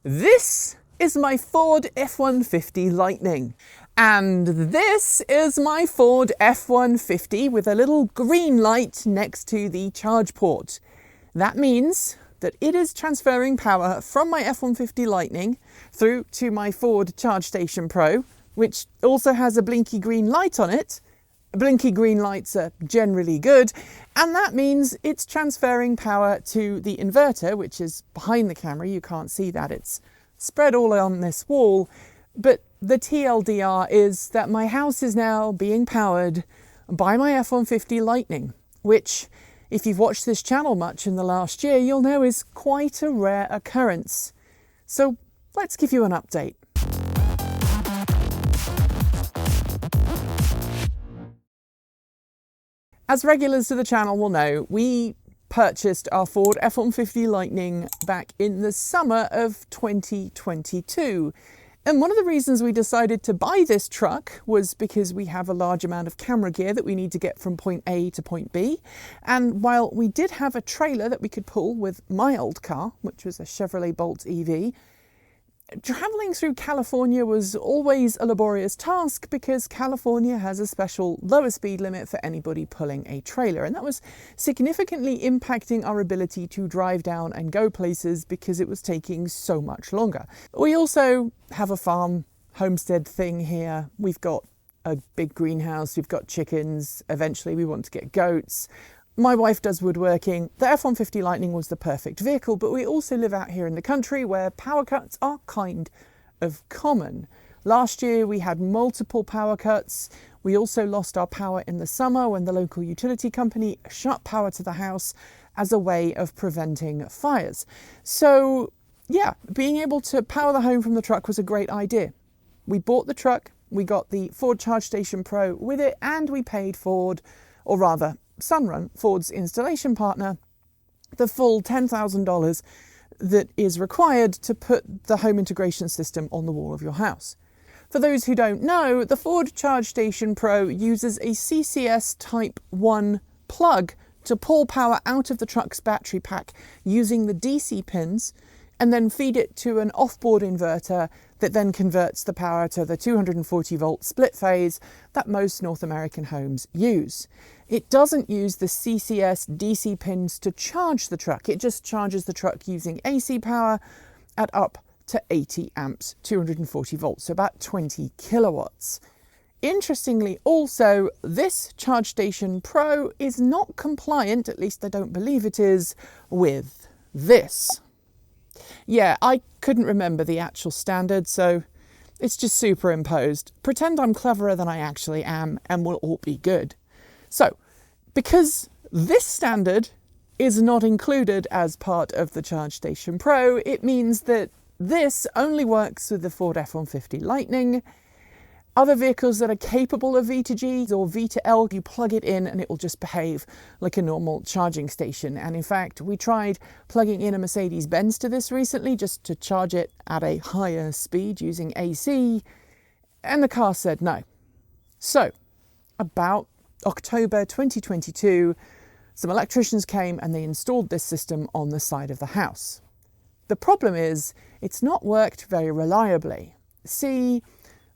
This is my Ford F150 Lightning, and this is my Ford F150 with a little green light next to the charge port. That means that it is transferring power from my F150 Lightning through to my Ford Charge Station Pro, which also has a blinky green light on it. Blinky green lights are generally good, and that means it's transferring power to the inverter, which is behind the camera. You can't see that, it's spread all on this wall, but the TLDR is that my house is now being powered by my F150 Lightning, which, if you've watched this channel much in the last year, you'll know is quite a rare occurrence. So let's give you an update. As regulars to the channel will know, we purchased our Ford F-150 Lightning back in the summer of 2022. And one of the reasons we decided to buy this truck was because we have a large amount of camera gear that we need to get from point A to point B. And while we did have a trailer that we could pull with my old car, which was a Chevrolet Bolt EV, traveling through California was always a laborious task because California has a special lower speed limit for anybody pulling a trailer, and that was significantly impacting our ability to drive down and go places because it was taking so much longer. We also have a farm homestead thing here. We've got a big greenhouse, we've got chickens, eventually we want to get goats. My wife does woodworking. The F-150 Lightning was the perfect vehicle, but we also live out here in the country where power cuts are kind of common. Last year we had multiple power cuts. We also lost our power in the summer when the local utility company shut power to the house as a way of preventing fires. So yeah, being able to power the home from the truck was a great idea. We bought the truck, we got the Ford Charge Station Pro with it, and we paid Ford, or rather Sunrun, Ford's installation partner, the full $10,000 that is required to put the home integration system on the wall of your house. For those who don't know, the Ford Charge Station Pro uses a CCS Type 1 plug to pull power out of the truck's battery pack using the DC pins and then feed it to an off-board inverter that then converts the power to the 240 volt split phase that most North American homes use. It doesn't use the CCS DC pins to charge the truck. It just charges the truck using AC power at up to 80 amps, 240 volts, so about 20 kilowatts. Interestingly also, this Charge Station Pro is not compliant, at least I don't believe it is, with this. Yeah, I couldn't remember the actual standard, so it's just superimposed. Pretend I'm cleverer than I actually am and we'll all be good. So, because this standard is not included as part of the Charge Station Pro, it means that this only works with the Ford F-150 Lightning. Other vehicles that are capable of V2G or V2L, you plug it in and it will just behave like a normal charging station. And in fact, we tried plugging in a Mercedes-Benz to this recently just to charge it at a higher speed using AC, and the car said no. So, about October 2022, some electricians came and they installed this system on the side of the house. The problem is, it's not worked very reliably. See,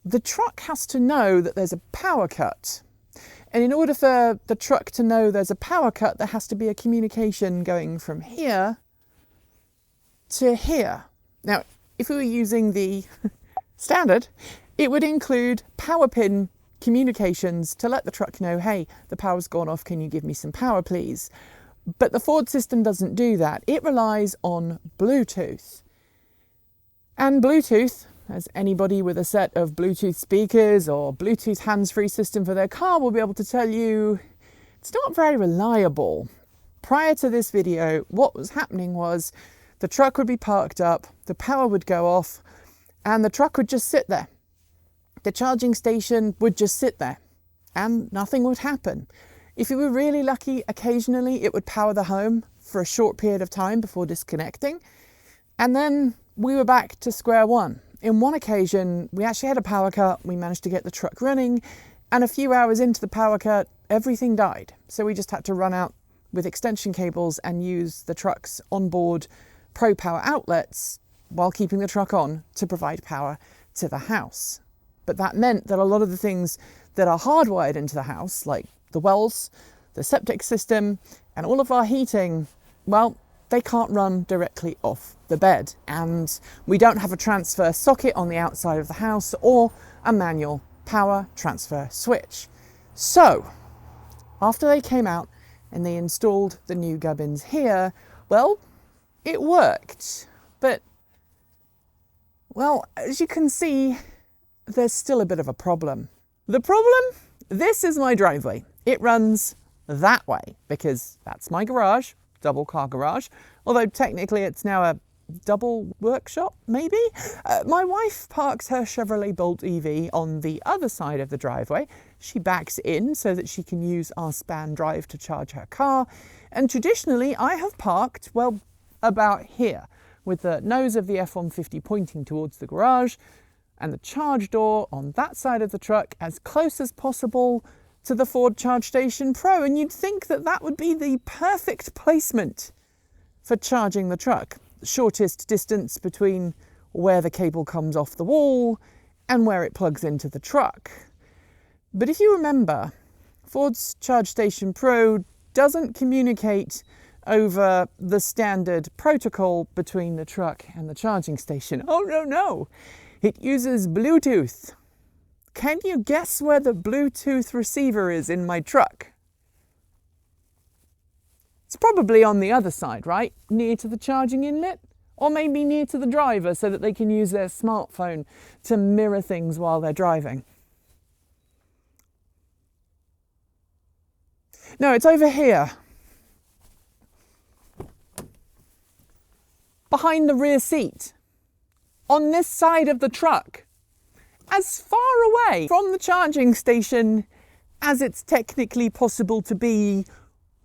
the truck has to know that there's a power cut. And in order for the truck to know there's a power cut, there has to be a communication going from here to here. Now, if we were using the standard, it would include power pin communications to let the truck know, hey, the power's gone off, can you give me some power, please? But the Ford system doesn't do that. It relies on Bluetooth. And Bluetooth, as anybody with a set of Bluetooth speakers or Bluetooth hands-free system for their car will be able to tell you, it's not very reliable. Prior to this video, what was happening was the truck would be parked up, the power would go off, and the truck would just sit there. The charging station would just sit there, and nothing would happen. If you were really lucky, occasionally it would power the home for a short period of time before disconnecting, and then we were back to square one. In one occasion, we actually had a power cut, we managed to get the truck running, and a few hours into the power cut, everything died. So we just had to run out with extension cables and use the truck's onboard Pro Power outlets while keeping the truck on to provide power to the house. But that meant that a lot of the things that are hardwired into the house, like the wells, the septic system, and all of our heating, well, they can't run directly off the bed. And we don't have a transfer socket on the outside of the house or a manual power transfer switch. So, after they came out and they installed the new gubbins here, well, it worked. But, well, as you can see, there's still a bit of a problem. The problem? This is my driveway. It runs that way because that's my garage, double car garage, although technically it's now a double workshop, maybe? My wife parks her Chevrolet Bolt EV on the other side of the driveway. She backs in so that she can use our span drive to charge her car. And traditionally, I have parked, well, about here, with the nose of the F150 pointing towards the garage and the charge door on that side of the truck as close as possible to the Ford Charge Station Pro. And you'd think that that would be the perfect placement for charging the truck. The shortest distance between where the cable comes off the wall and where it plugs into the truck. But if you remember, Ford's Charge Station Pro doesn't communicate over the standard protocol between the truck and the charging station. Oh, no. It uses Bluetooth. Can you guess where the Bluetooth receiver is in my truck? It's probably on the other side, right? Near to the charging inlet? Or maybe near to the driver so that they can use their smartphone to mirror things while they're driving. No, it's over here. Behind the rear seat. On this side of the truck. As far away from the charging station as it's technically possible to be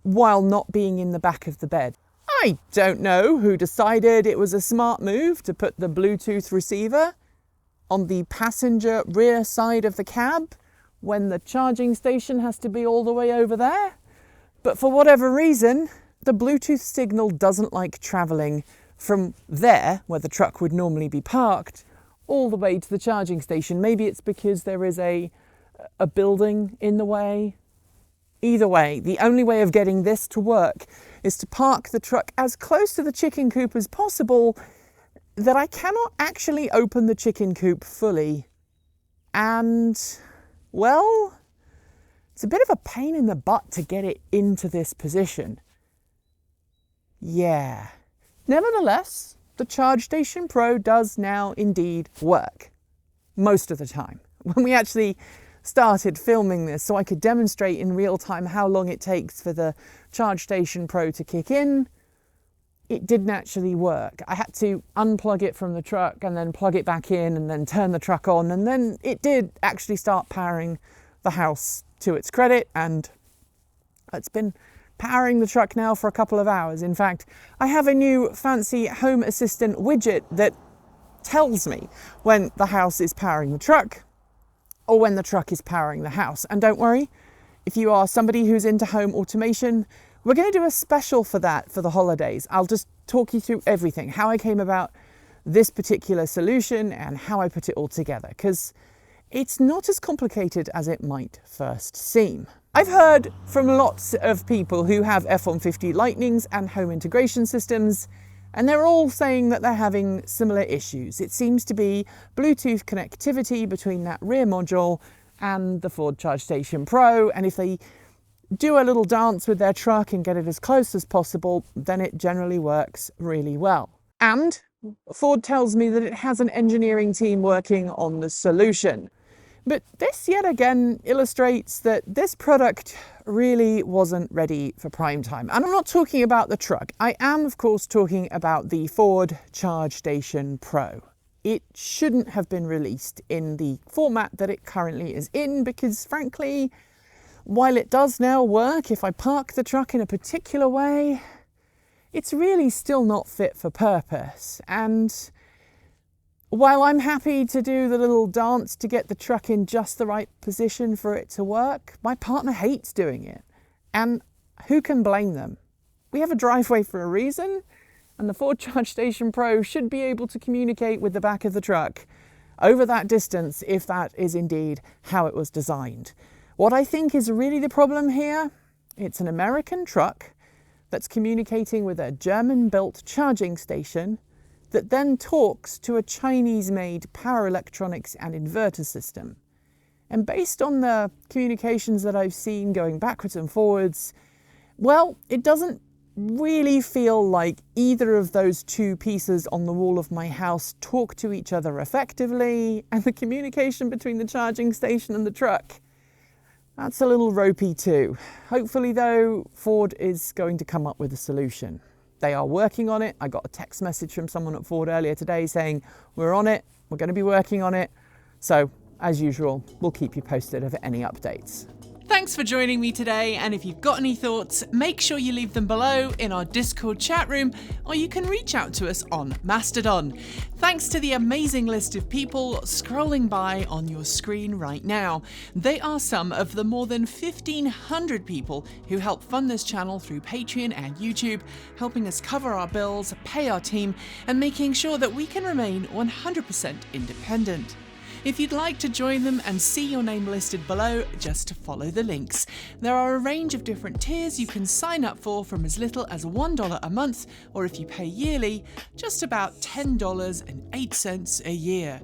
while not being in the back of the bed. I don't know who decided it was a smart move to put the Bluetooth receiver on the passenger rear side of the cab when the charging station has to be all the way over there. But for whatever reason, the Bluetooth signal doesn't like travelling from there, where the truck would normally be parked, all the way to the charging station. Maybe it's because there is a building in the way. Either way, the only way of getting this to work is to park the truck as close to the chicken coop as possible that I cannot actually open the chicken coop fully. And, well, it's a bit of a pain in the butt to get it into this position. Yeah. Nevertheless, the Charge Station Pro does now indeed work. Most of the time. When we actually started filming this so I could demonstrate in real time how long it takes for the Charge Station Pro to kick in, it didn't actually work. I had to unplug it from the truck and then plug it back in and then turn the truck on, and then it did actually start powering the house to its credit, and it's been powering the truck now for a couple of hours. In fact, I have a new fancy Home Assistant widget that tells me when the house is powering the truck or when the truck is powering the house. And don't worry, if you are somebody who's into home automation, we're going to do a special for that for the holidays. I'll just talk you through everything, how I came about this particular solution and how I put it all together, because it's not as complicated as it might first seem. I've heard from lots of people who have F150 Lightnings and home integration systems, and they're all saying that they're having similar issues. It seems to be Bluetooth connectivity between that rear module and the Ford Charge Station Pro, and if they do a little dance with their truck and get it as close as possible, then it generally works really well. And Ford tells me that it has an engineering team working on the solution. But this yet again illustrates that this product really wasn't ready for prime time. And I'm not talking about the truck. I am, of course, talking about the Ford Charge Station Pro. It shouldn't have been released in the format that it currently is in because, frankly, while it does now work if I park the truck in a particular way, it's really still not fit for purpose. And while I'm happy to do the little dance to get the truck in just the right position for it to work, my partner hates doing it. And who can blame them? We have a driveway for a reason, and the Ford Charge Station Pro should be able to communicate with the back of the truck over that distance if that is indeed how it was designed. What I think is really the problem here, it's an American truck that's communicating with a German-built charging station that then talks to a Chinese-made power electronics and inverter system. And based on the communications that I've seen going backwards and forwards, well, it doesn't really feel like either of those two pieces on the wall of my house talk to each other effectively, and the communication between the charging station and the truck, that's a little ropey too. Hopefully though, Ford is going to come up with a solution. They are working on it. I got a text message from someone at Ford earlier today saying, we're on it, we're going to be working on it. So, as usual, we'll keep you posted of any updates. Thanks for joining me today, and if you've got any thoughts, make sure you leave them below in our Discord chat room, or you can reach out to us on Mastodon. Thanks to the amazing list of people scrolling by on your screen right now. They are some of the more than 1,500 people who help fund this channel through Patreon and YouTube, helping us cover our bills, pay our team, and making sure that we can remain 100% independent. If you'd like to join them and see your name listed below, just follow the links. There are a range of different tiers you can sign up for from as little as $1 a month, or if you pay yearly, just about $10.08 a year.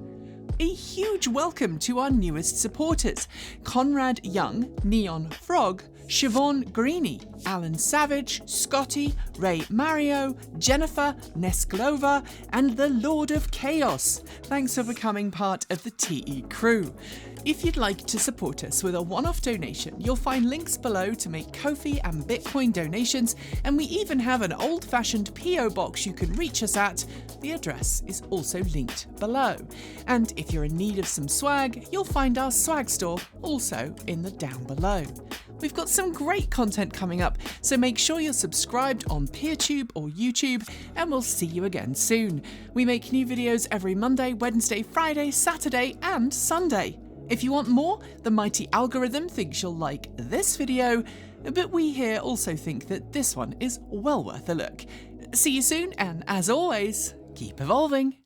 A huge welcome to our newest supporters: Conrad Young, Neon Frog, Siobhan Greeny, Alan Savage, Scotty, Ray Mario, Jennifer, Nesklova, and the Lord of Chaos. Thanks for becoming part of the TE crew. If you'd like to support us with a one-off donation, you'll find links below to make Ko-fi and Bitcoin donations, and we even have an old-fashioned PO box you can reach us at. The address is also linked below. And if you're in need of some swag, you'll find our swag store also in the down below. We've got some great content coming up, so make sure you're subscribed on PeerTube or YouTube, and we'll see you again soon. We make new videos every Monday, Wednesday, Friday, Saturday, and Sunday. If you want more, the mighty algorithm thinks you'll like this video, but we here also think that this one is well worth a look. See you soon, and as always, keep evolving.